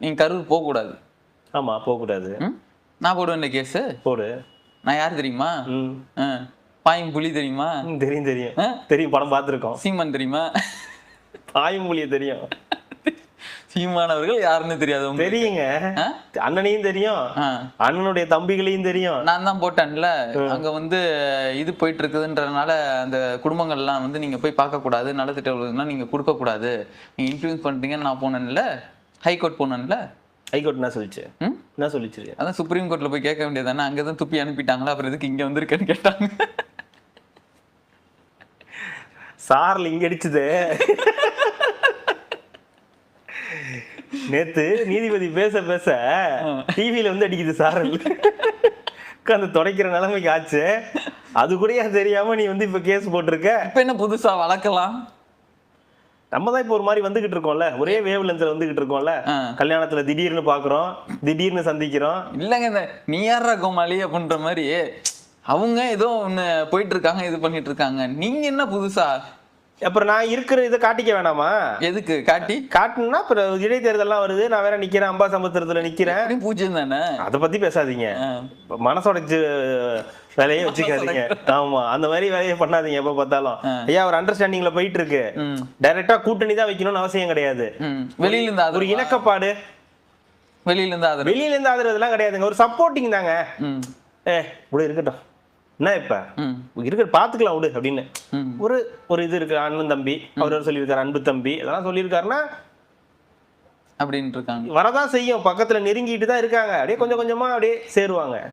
நீங்க கரூர் போக கூடாது. ஆமா போகக்கூடாது. நான் போடுவேன் கேஸ். போடு. நான் யார் தெரியுமா? பாயும் புலி தெரியுமா? தெரியும் தெரியும் தெரியும், படம் பார்த்துருக்கோம். சீமான் தெரியுமா? பாயும் புலிய தெரியும். சீமானவர்கள் யாருன்னு தெரியாது. தெரியுங்க, அண்ணனையும் தெரியும், அண்ணனுடைய தம்பிகளையும் தெரியும். நான் தான் போட்டேன்ல, அங்க வந்து இது போயிட்டு இருக்குதுன்றதுனால அந்த குடும்பங்கள்லாம் வந்து நீங்க போய் பார்க்க கூடாது, நலத்திட்டம் நீங்க கொடுக்க கூடாது, நீங்க இன்ஃப்ளூயன்ஸ் பண்றீங்கன்னு நான் போனேன்ல, ஹைகோர்ட் போனேன்ல. ஹைகோர்ட் என்ன சொல்லிச்சு? என்ன சொல்லிச்சு? அதான் சுப்ரீம் கோர்ட்ல போய் கேட்க வேண்டியதானே, அங்கதான் துப்பி அனுப்பிட்டாங்களா, அப்புறம் எதுக்கு இங்க வந்திருக்கேன்னு கேட்டாங்க. சார்ல இங்க அடிச்சுது. நேத்து நீதிபதி பேச பேச டிவியில வந்து அடிக்குது சாரல். அந்த துடைக்கிற நிலைமைக்கு ஆச்சு. அது கூட தெரியாம நீ வந்து இப்ப கேஸ் போட்டிருக்க. இப்ப என்ன புதுசா வளர்க்கலாம்? நம்ம தான் இப்ப ஒரு மாதிரி வந்துகிட்டு இருக்கோம்ல, ஒரே வேவ் லென்த்ல வந்துகிட்டு இருக்கோம்ல. கல்யாணத்துல திடீர்னு பாக்குறோம், திடீர்னு சந்திக்கிறோம். இல்லங்க, இந்த நீ யாரா கோமாளி அப்படின்ற மாதிரி அவங்க ஏதோ ஒண்ணு போயிட்டு இருக்காங்க, இது பண்ணிட்டு இருக்காங்க. நீங்க என்ன புதுசா? அப்புறம் நான் இருக்கிற இதை காட்டிக்க வேணாமா? எதுக்கு காட்டணும்னா அப்புறம் இடைத்தேர்தல்லாம் வருது, நான் வேற நிக்கிறேன், அம்பாசமுத்திரத்துல நிக்கிறேன். பூஜ்யம் தானே, அதை பத்தி பேசாதீங்க. மனசோட வேலையை வச்சுக்காதீங்க. ஆமா, அந்த மாதிரி வேலையை பண்ணாதீங்க எப்ப பார்த்தாலும். ஐயா ஒரு அண்டர்ஸ்டாண்டிங்ல போயிட்டு இருக்கு, டைரக்டா கூட்டணி தான் வைக்கணும்னு அவசியம் கிடையாது. வெளியில இருந்து ஒரு இணக்கப்பாடு, வெளியில இருந்து ஆதரவு இதெல்லாம் கிடையாதுங்க, ஒரு சப்போர்ட்டிங் தாங்க. இருக்கட்டும், என்ன இப்ப இருக்க பாத்துக்கலாம் விடு அப்படின்னு ஒரு இது இருக்கு. அண்ணன் தம்பி அவர் சொல்லியிருக்காரு, அன்பு தம்பி அதெல்லாம் சொல்லியிருக்காருன்னா அப்படின்னு இருக்காங்க. வரதான் செய்யும், பக்கத்துல நெருங்கிட்டு தான் இருக்காங்க, அப்படியே கொஞ்சம் கொஞ்சமா அப்படியே சேருவாங்க.